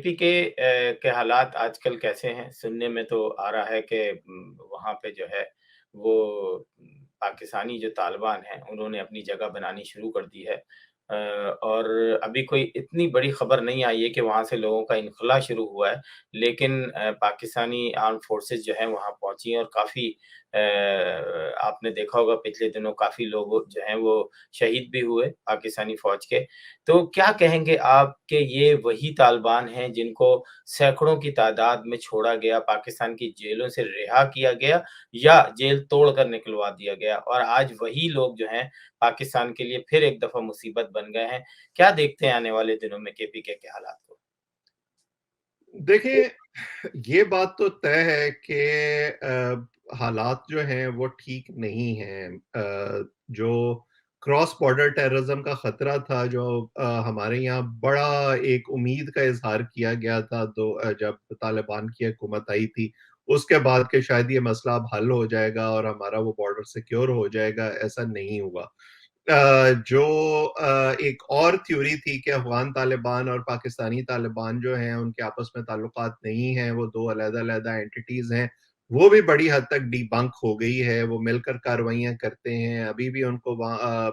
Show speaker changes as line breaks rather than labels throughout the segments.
پی کے حالات آج کل کیسے ہیں؟ سننے میں تو آ رہا ہے کہ وہاں پہ جو ہے وہ پاکستانی جو طالبان ہیں انہوں نے اپنی جگہ بنانی شروع کر دی ہے، اور ابھی کوئی اتنی بڑی خبر نہیں آئی ہے کہ وہاں سے لوگوں کا انخلاء شروع ہوا ہے، لیکن پاکستانی آرم فورسز جو ہیں وہاں پہنچی ہیں اور کافی آپ نے دیکھا ہوگا پچھلے دنوں کافی لوگ جو ہیں وہ شہید بھی ہوئے پاکستانی فوج کے۔ تو کیا کہیں گے آپ کہ یہ وہی طالبان ہیں جن کو سینکڑوں کی تعداد میں چھوڑا گیا، پاکستان کی جیلوں سے رہا کیا گیا یا جیل توڑ کر نکلوا دیا گیا، اور آج وہی لوگ جو ہیں پاکستان کے لیے پھر ایک دفعہ مصیبت بن گئے ہیں؟ کیا دیکھتے ہیں آنے والے دنوں میں کے پی کے حالات کو؟
دیکھیں، یہ بات تو طے ہے کہ حالات جو ہیں وہ ٹھیک نہیں ہیں۔ جو کراس بارڈر ٹیررزم کا خطرہ تھا، جو ہمارے یہاں بڑا ایک امید کا اظہار کیا گیا تھا جب طالبان کی حکومت آئی تھی، اس کے بعد کہ شاید یہ مسئلہ اب حل ہو جائے گا اور ہمارا وہ بارڈر سیکیور ہو جائے گا، ایسا نہیں ہوا۔ جو ایک اور تھیوری تھی کہ افغان طالبان اور پاکستانی طالبان جو ہیں ان کے آپس میں تعلقات نہیں ہیں، وہ دو علیحدہ علیحدہ اینٹیز ہیں، وہ بھی بڑی حد تک ڈی بنک ہو گئی ہے۔ وہ مل کر کارروائیاں کرتے ہیں، ابھی بھی ان کو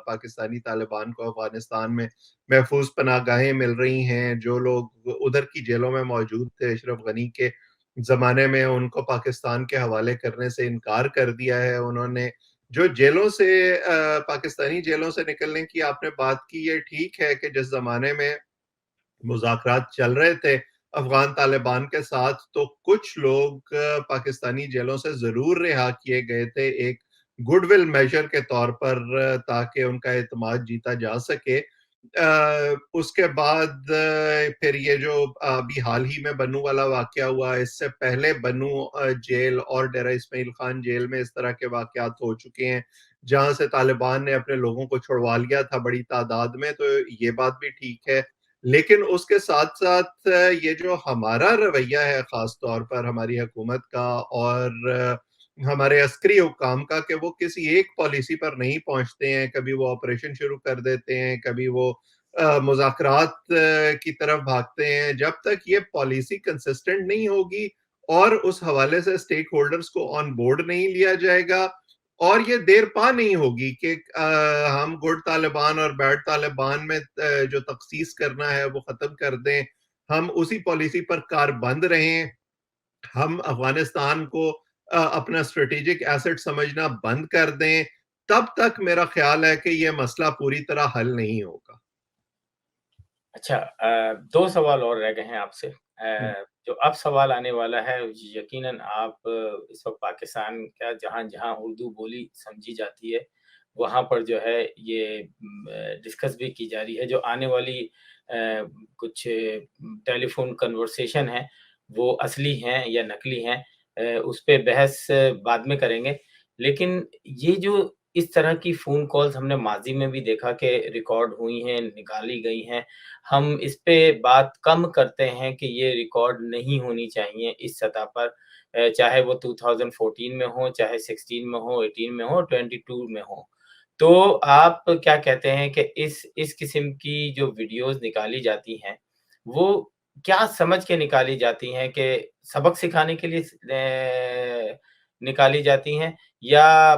پاکستانی طالبان کو افغانستان میں محفوظ پناہ گاہیں مل رہی ہیں۔ جو لوگ ادھر کی جیلوں میں موجود تھے اشرف غنی کے زمانے میں، ان کو پاکستان کے حوالے کرنے سے انکار کر دیا ہے انہوں نے۔ جو جیلوں سے پاکستانی جیلوں سے نکلنے کی آپ نے بات کی، یہ ٹھیک ہے کہ جس زمانے میں مذاکرات چل رہے تھے افغان طالبان کے ساتھ، تو کچھ لوگ پاکستانی جیلوں سے ضرور رہا کیے گئے تھے ایک گڈ ول میجر کے طور پر، تاکہ ان کا اعتماد جیتا جا سکے۔ اس کے بعد پھر یہ جو ابھی حال ہی میں بنو والا واقعہ ہوا، اس سے پہلے بنو جیل اور ڈیرہ اسماعیل خان جیل میں اس طرح کے واقعات ہو چکے ہیں جہاں سے طالبان نے اپنے لوگوں کو چھڑوا لیا تھا بڑی تعداد میں، تو یہ بات بھی ٹھیک ہے۔ لیکن اس کے ساتھ ساتھ یہ جو ہمارا رویہ ہے خاص طور پر ہماری حکومت کا اور ہمارے عسکری حکام کا، کہ وہ کسی ایک پالیسی پر نہیں پہنچتے ہیں، کبھی وہ آپریشن شروع کر دیتے ہیں، کبھی وہ مذاکرات کی طرف بھاگتے ہیں۔ جب تک یہ پالیسی کنسسٹنٹ نہیں ہوگی اور اس حوالے سے سٹیک ہولڈرز کو آن بورڈ نہیں لیا جائے گا، اور یہ دیر پا نہیں ہوگی کہ ہم گڈ طالبان اور بیڈ طالبان میں جو تخصیص کرنا ہے وہ ختم کر دیں، ہم اسی پالیسی پر کار بند رہیں، ہم افغانستان کو اپنا اسٹریٹجک ایسٹ سمجھنا بند کر دیں، تب تک میرا خیال ہے کہ یہ مسئلہ پوری طرح حل نہیں ہوگا۔
اچھا، دو سوال اور رہ گئے ہیں آپ سے۔ جو اب سوال آنے والا ہے، یقیناً آپ اس وقت پاکستان کا جہاں جہاں اردو بولی سمجھی جاتی ہے وہاں پر جو ہے یہ ڈسکس بھی کی جا رہی ہے۔ جو آنے والی کچھ ٹیلی فون کنورسیشن ہیں وہ اصلی ہیں یا نقلی ہیں، اس پہ بحث بعد میں کریں گے، لیکن یہ جو اس طرح کی فون کالز ہم نے ماضی میں بھی دیکھا کہ ریکارڈ ہوئی ہیں، نکالی گئی ہیں، ہم اس پہ بات کم کرتے ہیں کہ یہ ریکارڈ نہیں ہونی چاہیے اس سطح پر، چاہے وہ 2014 میں ہو، چاہے 16 میں ہو، 18 میں ہو، 22 میں ہو۔ تو آپ کیا کہتے ہیں کہ اس قسم کی جو ویڈیوز نکالی جاتی ہیں وہ کیا سمجھ کے نکالی جاتی ہیں؟ کہ سبق سکھانے کے لیے نکالی جاتی ہیں یا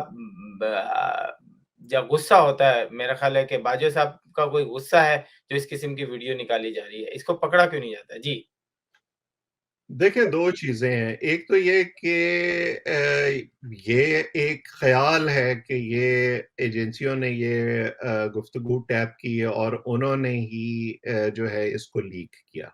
جب غصہ ہوتا ہے؟ میرا خیال ہے کہ باجوہ صاحب کا کوئی غصہ ہے جو اس قسم کی ویڈیو نکالی جا رہی ہے، اس کو پکڑا کیوں نہیں جاتا؟ جی۔
دیکھیں، دو چیزیں ہیں۔ ایک تو یہ کہ یہ ایک خیال ہے کہ یہ ایجنسیوں نے یہ گفتگو ٹیپ کی اور انہوں نے ہی جو ہے اس کو لیک کیا۔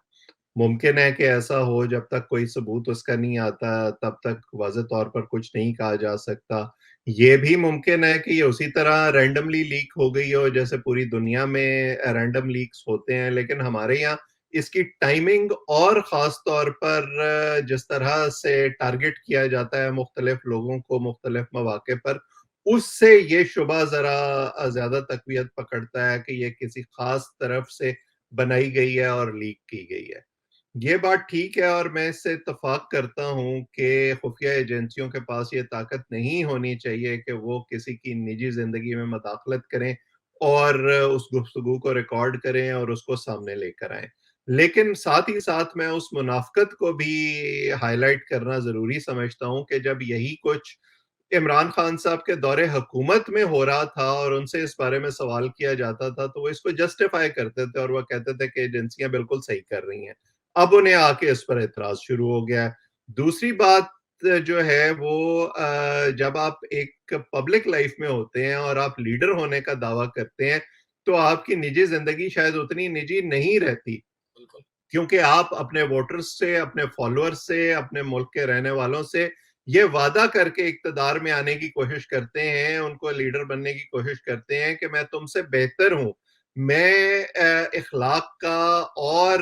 ممکن ہے کہ ایسا ہو، جب تک کوئی ثبوت اس کا نہیں آتا تب تک واضح طور پر کچھ نہیں کہا جا سکتا۔ یہ بھی ممکن ہے کہ یہ اسی طرح رینڈملی لیک ہو گئی ہو جیسے پوری دنیا میں رینڈم لیکس ہوتے ہیں، لیکن ہمارے یہاں اس کی ٹائمنگ اور خاص طور پر جس طرح سے ٹارگٹ کیا جاتا ہے مختلف لوگوں کو مختلف مواقع پر، اس سے یہ شبہ ذرا زیادہ تقویت پکڑتا ہے کہ یہ کسی خاص طرف سے بنائی گئی ہے اور لیک کی گئی ہے۔ یہ بات ٹھیک ہے، اور میں اس سے اتفاق کرتا ہوں کہ خفیہ ایجنسیوں کے پاس یہ طاقت نہیں ہونی چاہیے کہ وہ کسی کی نجی زندگی میں مداخلت کریں اور اس گفتگو کو ریکارڈ کریں اور اس کو سامنے لے کر آئیں۔ لیکن ساتھ ہی ساتھ میں اس منافقت کو بھی ہائیلائٹ کرنا ضروری سمجھتا ہوں کہ جب یہی کچھ عمران خان صاحب کے دور حکومت میں ہو رہا تھا اور ان سے اس بارے میں سوال کیا جاتا تھا تو وہ اس کو جسٹیفائی کرتے تھے اور وہ کہتے تھے کہ ایجنسیاں بالکل صحیح کر رہی ہیں. اب انہیں آ کے اس پر اعتراض شروع ہو گیا ہے. دوسری بات جو ہے وہ جب آپ ایک پبلک لائف میں ہوتے ہیں اور آپ لیڈر ہونے کا دعویٰ کرتے ہیں تو آپ کی نجی زندگی شاید اتنی نجی نہیں رہتی,
بالکل
کیونکہ آپ اپنے ووٹرز سے, اپنے فالوورز سے, اپنے ملک کے رہنے والوں سے یہ وعدہ کر کے اقتدار میں آنے کی کوشش کرتے ہیں, ان کو لیڈر بننے کی کوشش کرتے ہیں کہ میں تم سے بہتر ہوں, میں اخلاق کا اور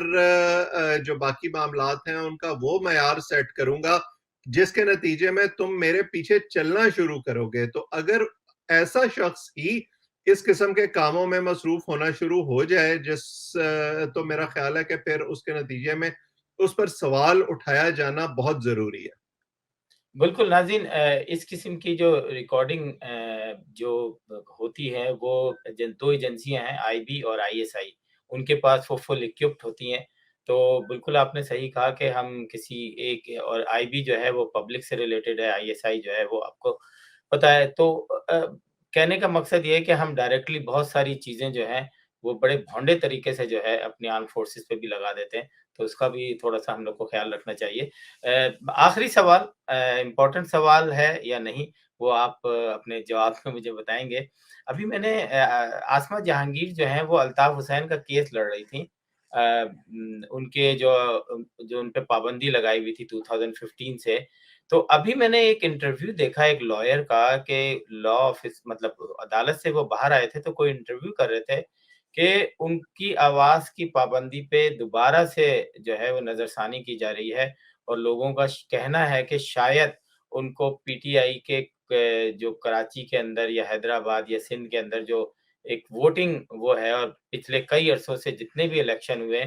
جو باقی معاملات ہیں ان کا وہ معیار سیٹ کروں گا جس کے نتیجے میں تم میرے پیچھے چلنا شروع کرو گے. تو اگر ایسا شخص ہی اس قسم کے کاموں میں مصروف ہونا شروع ہو جائے تو میرا خیال ہے کہ پھر اس کے نتیجے میں اس پر سوال اٹھایا جانا بہت ضروری ہے.
بالکل ناظرین, اس قسم کی جو ریکارڈنگ جو ہوتی ہے وہ دو ایجنسیاں ہیں, آئی بی اور آئی ایس آئی, ان کے پاس وہ فل اکوپڈ ہوتی ہیں. تو بالکل آپ نے صحیح کہا کہ ہم کسی ایک, اور آئی بی جو ہے وہ پبلک سے ریلیٹڈ ہے, آئی ایس آئی جو ہے وہ آپ کو پتہ ہے. تو کہنے کا مقصد یہ ہے کہ ہم ڈائریکٹلی بہت ساری چیزیں جو ہیں وہ بڑے بھونڈے طریقے سے جو ہے اپنی آرم فورسز پہ بھی لگا دیتے ہیں, تو اس کا بھی تھوڑا سا ہم لوگ کو خیال رکھنا چاہیے. آخری سوال, امپورٹنٹ سوال ہے یا نہیں وہ آپ اپنے جواب میں مجھے بتائیں گے. ابھی میں نے آسمہ جہانگیر جو ہیں وہ الطاف حسین کا کیس لڑ رہی تھیں, ان کے جو ان پہ پابندی لگائی ہوئی تھی 2015 سے. تو ابھی میں نے ایک انٹرویو دیکھا ایک لائر کا کہ لا آفس مطلب عدالت سے وہ باہر آئے تھے تو کوئی انٹرویو کر رہے تھے کہ ان کی آواز کی پابندی پہ دوبارہ سے جو ہے وہ نظر ثانی کی جا رہی ہے, اور لوگوں کا کہنا ہے کہ شاید ان کو پی ٹی آئی کے جو کراچی کے اندر یا حیدرآباد یا سندھ کے اندر جو ایک ووٹنگ وہ ہے, اور پچھلے کئی عرصوں سے جتنے بھی الیکشن ہوئے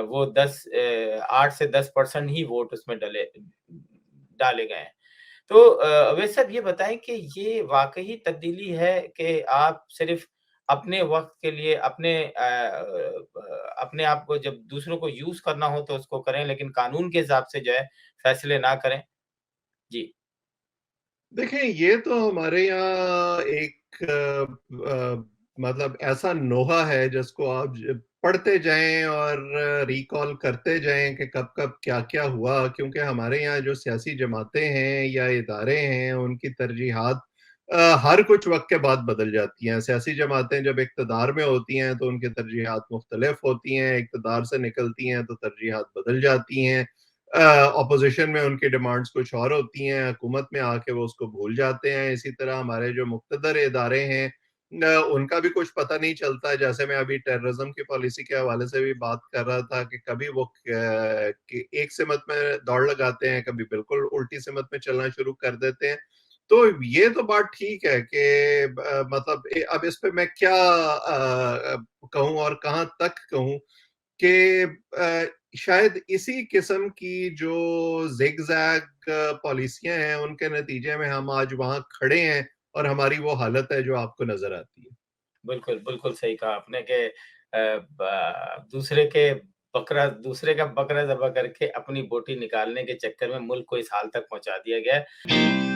وہ 8 سے 10% ہی ووٹ اس میں ڈالے گئے ہیں. تو اویس صاحب یہ بتائیں کہ یہ واقعی تبدیلی ہے کہ آپ صرف اپنے وقت کے لیے اپنے آپ کو جب دوسروں کو یوز کرنا ہو تو اس کو کریں, لیکن قانون کے حساب سے جو ہے فیصلے نہ کریں؟ جی
دیکھیں یہ تو ہمارے یہاں ایک مطلب ایسا نوحہ ہے جس کو آپ پڑھتے جائیں اور ریکال کرتے جائیں کہ کب کب کیا کیا ہوا, کیونکہ ہمارے یہاں جو سیاسی جماعتیں ہیں یا ادارے ہیں ان کی ترجیحات ہر کچھ وقت کے بعد بدل جاتی ہیں. سیاسی جماعتیں جب اقتدار میں ہوتی ہیں تو ان کی ترجیحات مختلف ہوتی ہیں, اقتدار سے نکلتی ہیں تو ترجیحات بدل جاتی ہیں, اپوزیشن میں ان کی ڈیمانڈز کچھ اور ہوتی ہیں, حکومت میں آ کے وہ اس کو بھول جاتے ہیں. اسی طرح ہمارے جو مقتدر ادارے ہیں ان کا بھی کچھ پتہ نہیں چلتا. جیسے میں ابھی ٹیررزم کی پالیسی کے حوالے سے بھی بات کر رہا تھا کہ کبھی وہ ایک سمت میں دوڑ لگاتے ہیں, کبھی بالکل الٹی سمت میں چلنا شروع کر دیتے ہیں. تو یہ تو بات ٹھیک ہے کہ مطلب اب اس پہ میں کیا کہوں اور کہاں تک کہوں کہ شاید اسی قسم کی جو زگ زیگ پالیسیاں ہیں ان کے نتیجے میں ہم آج وہاں کھڑے ہیں اور ہماری وہ حالت ہے جو آپ کو نظر آتی ہے.
بالکل بالکل صحیح کہا آپ نے کہ دوسرے کا بکرا ذبح کر کے اپنی بوٹی نکالنے کے چکر میں ملک کو اس حال تک پہنچا دیا گیا ہے.